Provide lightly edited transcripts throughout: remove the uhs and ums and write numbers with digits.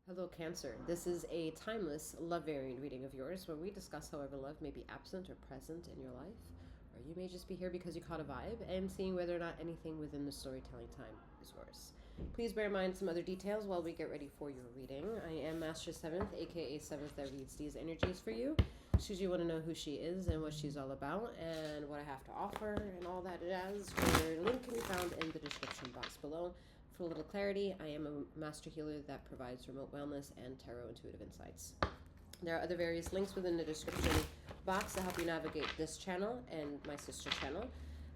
Hello, Cancer. This is a timeless love variant reading of yours where we discuss however love may be absent or present in your life, or you may just be here because you caught a vibe and seeing whether or not anything within the storytelling time is yours. Please bear in mind some other details while we get ready for your reading. I am Master 7th, aka 7th, that reads these energies for you. Should you want to know who she is and what she's all about and what I have to offer and all that jazz, her link can be found in the description box below. For a little clarity, I am a master healer that provides remote wellness and tarot intuitive insights. There are other various links within the description box to help you navigate this channel and my sister channel.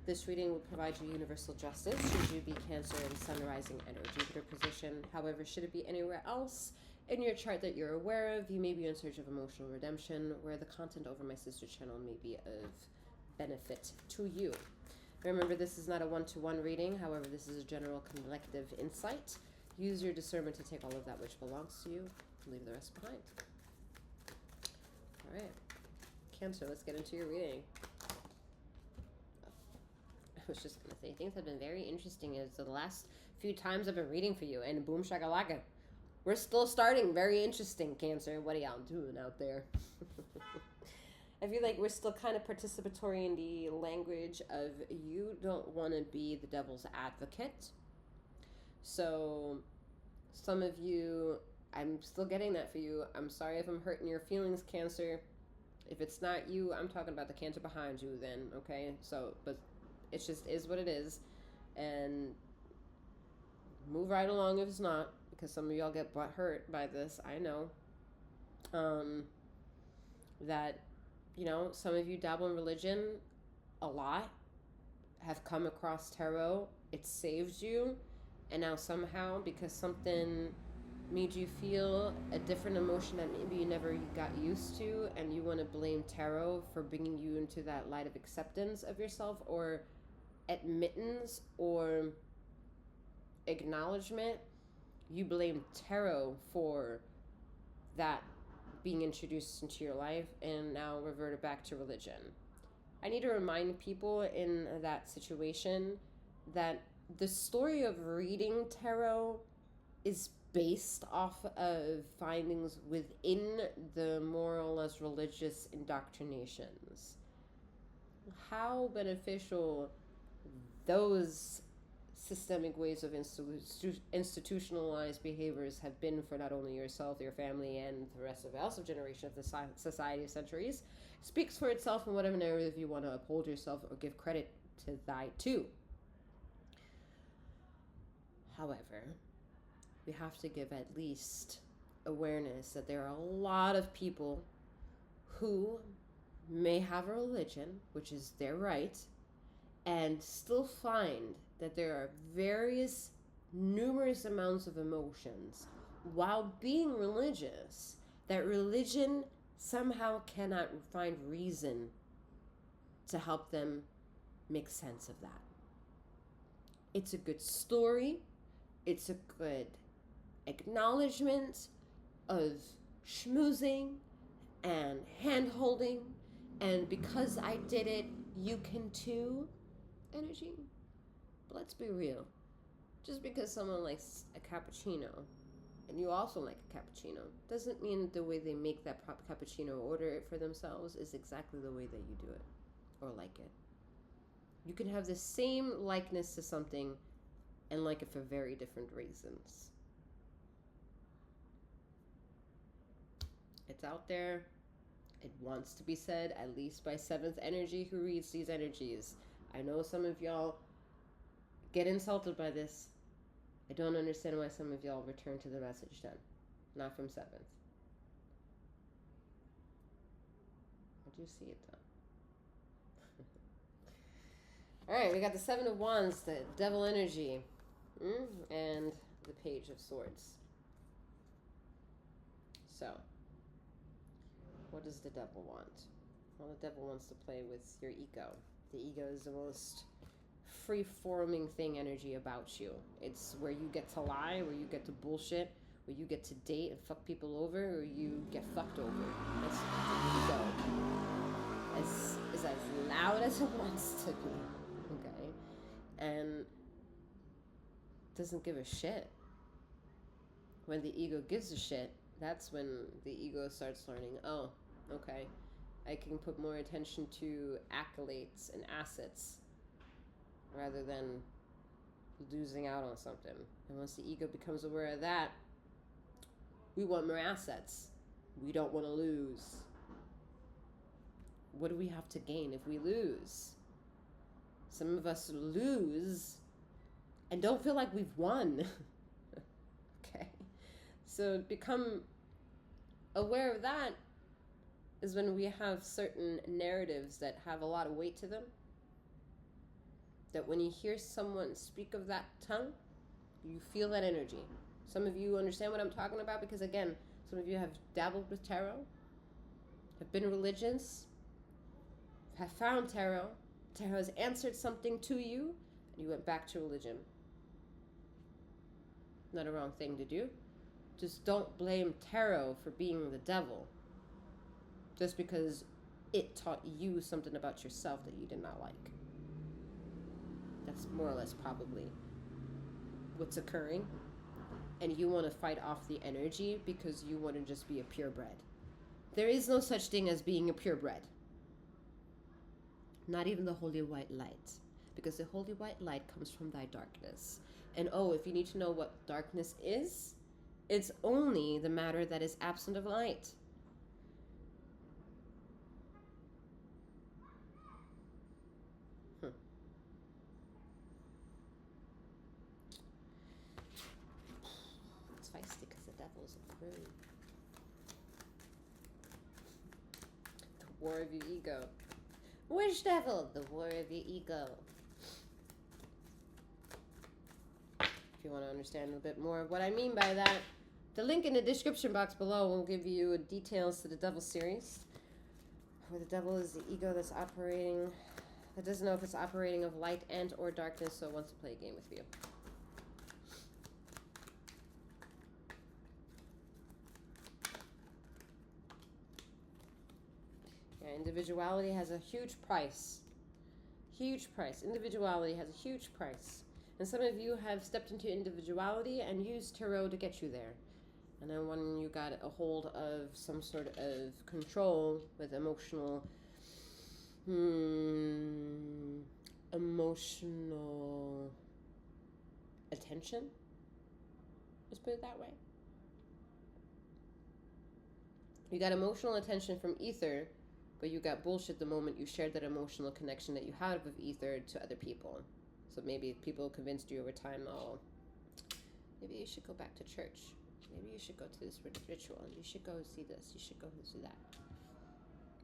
This reading will provide you universal justice should you be Cancer in Sun, Rising, and or Jupiter position. However, should it be anywhere else in your chart that you're aware of, you may be in search of emotional redemption, where the content over my sister channel may be of benefit to you. Remember, this is not a one-to-one reading. However, this is a general collective insight. Use your discernment to take all of that which belongs to you. Leave the rest behind. All right. Cancer, let's get into your reading. I was just going to say, things have been very interesting as the last few times I've been reading for you. And boom shakalaka. We're still starting. Very interesting, Cancer. What are y'all doing out there? I feel like we're still kind of participatory in the language of you don't want to be the devil's advocate. So some of you, I'm still getting that for you. I'm sorry if I'm hurting your feelings, Cancer. If it's not you, I'm talking about the Cancer behind you then, okay? So, but it just is what it is. And move right along if it's not, because some of y'all get hurt by this, I know. That... You know, some of you dabble in religion a lot, have come across tarot, it saved you, and now somehow, because something made you feel a different emotion that maybe you never got used to, and you want to blame tarot for bringing you into that light of acceptance of yourself, or admittance, or acknowledgement, you blame tarot for that being introduced into your life and now reverted back to religion. I need to remind people in that situation that the story of reading tarot is based off of findings within the more or less religious indoctrinations. How beneficial those systemic ways of institutionalized behaviors have been for not only yourself, your family, and the rest of the generation of the society of centuries speaks for itself in whatever narrative you want to uphold yourself or give credit to too. However, we have to give at least awareness that there are a lot of people who may have a religion, which is their right, and still find that there are numerous amounts of emotions while being religious, that religion somehow cannot find reason to help them make sense of that. It's a good story. It's a good acknowledgement of schmoozing and hand-holding, and because I did it, you can too energy. But let's be real. Just because someone likes a cappuccino and you also like a cappuccino doesn't mean the way they make that cappuccino, order it for themselves, is exactly the way that you do it or like it. You can have the same likeness to something and like it for very different reasons. It's out there. It wants to be said, at least by 7th energy who reads these energies. I know some of y'all get insulted by this. I don't understand why some of y'all return to the message then. Not from 7th. I do see it though. Alright, we got the 7 of Wands, the Devil energy, and the Page of Swords. So, what does the Devil want? Well, the Devil wants to play with your ego. The ego is the most free-forming thing energy about you. It's where you get to lie, where you get to bullshit, where you get to date and fuck people over, or you get fucked over. That's the ego. Is as loud as it wants to be. Okay? And doesn't give a shit. when the ego gives a shit, that's when the ego starts learning, oh, okay, I can put more attention to accolades and assets rather than losing out on something. And once the ego becomes aware of that, we want more assets. We don't want to lose. What do we have to gain if we lose? Some of us lose and don't feel like we've won. Okay. So become aware of that is when we have certain narratives that have a lot of weight to them. That when you hear someone speak of that tongue, you feel that energy. Some of you understand what I'm talking about because, again, some of you have dabbled with tarot, have been religious, have found tarot. Tarot has answered something to you, and you went back to religion. Not a wrong thing to do. Just don't blame tarot for being the devil. Just because it taught you something about yourself that you did not like. That's more or less probably what's occurring. And you want to fight off the energy because you want to just be a purebred. There is no such thing as being a purebred. Not even the holy white light. Because the holy white light comes from thy darkness. And if you need to know what darkness is, it's only the matter that is absent of light. It's feisty because the devil is a prude. The war of your ego. Which devil? The war of your ego. If you want to understand a little bit more of what I mean by that, the link in the description box below will give you details to the devil series, where the devil is the ego that's operating, that doesn't know if it's operating of light and or darkness, so it wants to play a game with you. Yeah, individuality has a huge price. Huge price. Individuality has a huge price. And some of you have stepped into individuality and used tarot to get you there. And then when you got a hold of some sort of control with emotional attention, let's put it that way. You got emotional attention from ether, but you got bullshit the moment you shared that emotional connection that you had with ether to other people. So maybe people convinced you over time, oh, maybe you should go back to church. Maybe you should go to this ritual. You should go see this. You should go see that.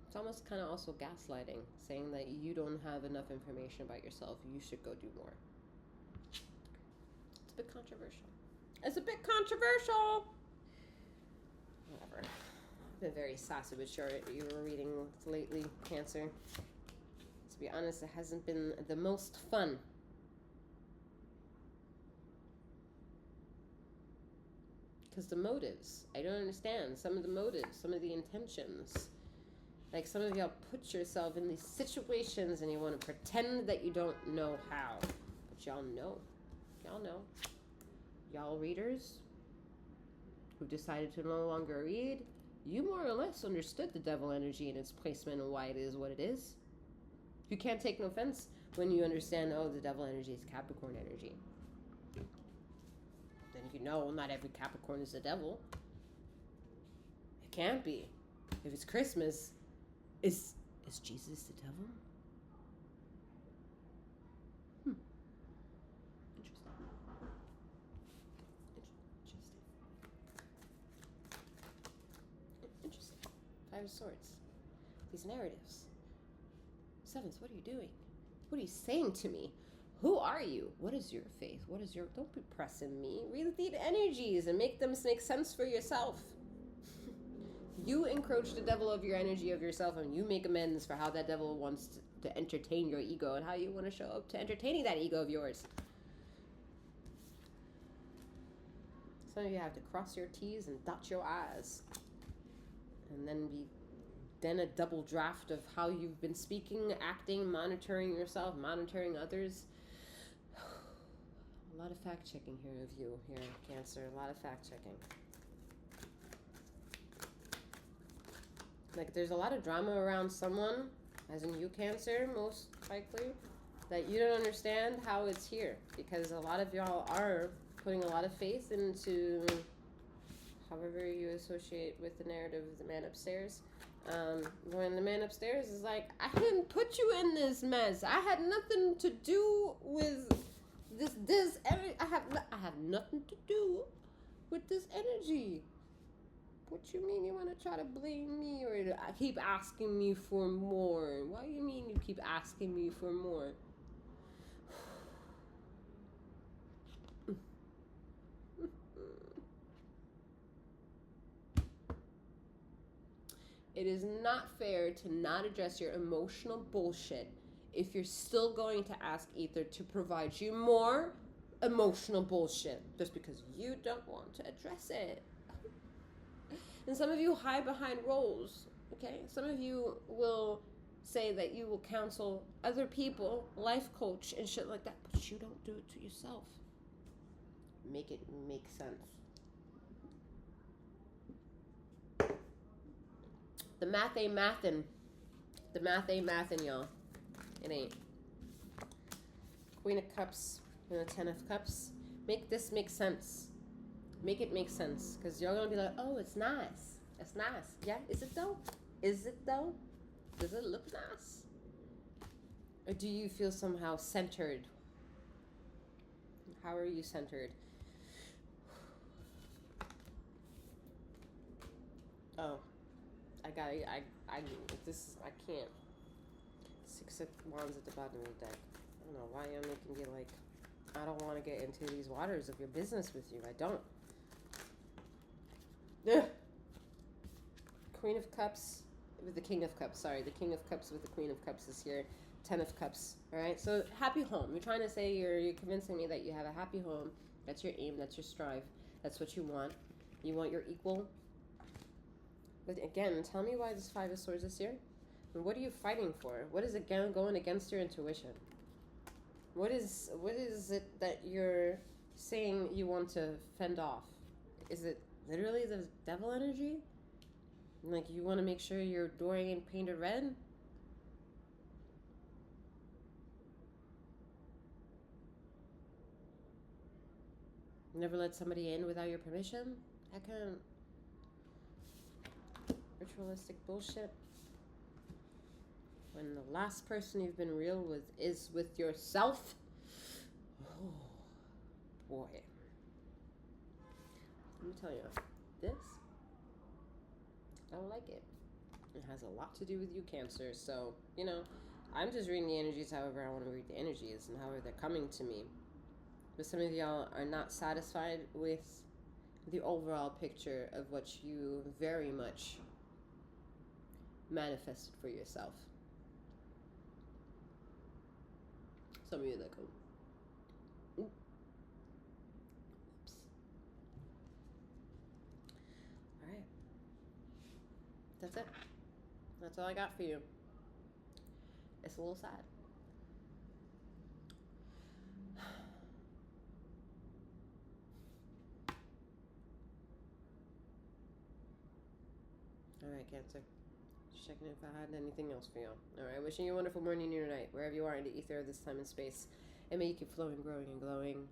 It's almost kind of also gaslighting, saying that you don't have enough information about yourself. You should go do more. It's a bit controversial. It's a bit controversial! Whatever. I've been very sassy with your reading lately, Cancer. To be honest, it hasn't been the most fun. Because the motives, I don't understand. Some of the motives, some of the intentions. Like some of y'all put yourself in these situations and you want to pretend that you don't know how. But y'all know. Y'all know. Y'all readers who've decided to no longer read, you more or less understood the devil energy and its placement and why it is what it is. You can't take no offense when you understand, oh, the devil energy is Capricorn energy. Then you know not every Capricorn is the devil. It can't be. If it's Christmas, is Jesus the devil? Interesting. Interesting. Five of Swords. These narratives. Sevens, what are you doing? What are you saying to me? Who are you? What is your faith? What is your... Don't be pressing me. Read the energies and make them make sense for yourself. You encroach the devil of your energy of yourself and you make amends for how that devil wants to entertain your ego and how you want to show up to entertaining that ego of yours. Some of you have to cross your T's and dot your I's. And then a double draft of how you've been speaking, acting, monitoring yourself, monitoring others. A lot of fact checking here of you here, Cancer. A lot of fact checking. Like there's a lot of drama around someone, as in you, Cancer, most likely, that you don't understand how it's here, because a lot of y'all are putting a lot of faith into however you associate with the narrative of the man upstairs. When the man upstairs is like, I didn't put you in this mess. I had nothing to do with this I have nothing to do with this energy. What you mean you want to try to blame me or keep asking me for more? Why do you mean you keep asking me for more? It is not fair to not address your emotional bullshit if you're still going to ask Ether to provide you more emotional bullshit just because you don't want to address it. And some of you hide behind roles, okay? Some of you will say that you will counsel other people, life coach and shit like that, but you don't do it to yourself. Make it make sense. The math ain't mathin'. The math ain't mathin', y'all. It ain't. Queen of Cups and the Ten of Cups. Make this make sense. Make it make sense. Because you're going to be like, oh, it's nice. It's nice. Yeah, is it though? Is it though? Does it look nice? Or do you feel somehow centered? How are you centered? Oh. I can't. 6 of Wands at the bottom of the deck. I don't know why I'm making you like, I don't want to get into these waters of your business with you. I don't. Ugh. Queen of Cups with the King of Cups. Sorry, the King of Cups with the Queen of Cups is here. 10 of Cups. All right. So happy home. You're trying to say you're convincing me that you have a happy home. That's your aim. That's your strive. That's what you want. You want your equal. But again, tell me why this 5 of Swords is here. And what are you fighting for? What is again going against your intuition? What is it that you're saying you want to fend off? Is it literally the devil energy? Like you want to make sure your door ain't painted red? Never let somebody in without your permission? I can't. Ritualistic bullshit. When the last person you've been real with is with yourself. Oh, boy. Let me tell you, this, I don't like it. It has a lot to do with you, Cancer. So, you know, I'm just reading the energies however I want to read the energies and however they're coming to me. But some of y'all are not satisfied with the overall picture of what you very much manifested for yourself. Some of you that go, oops. All right. That's it. That's all I got for you. It's a little sad. All right, Cancer. Just checking if I had anything else for you. All right, wishing you a wonderful morning or night, wherever you are in the ether of this time and space. And may you keep flowing, growing, and glowing.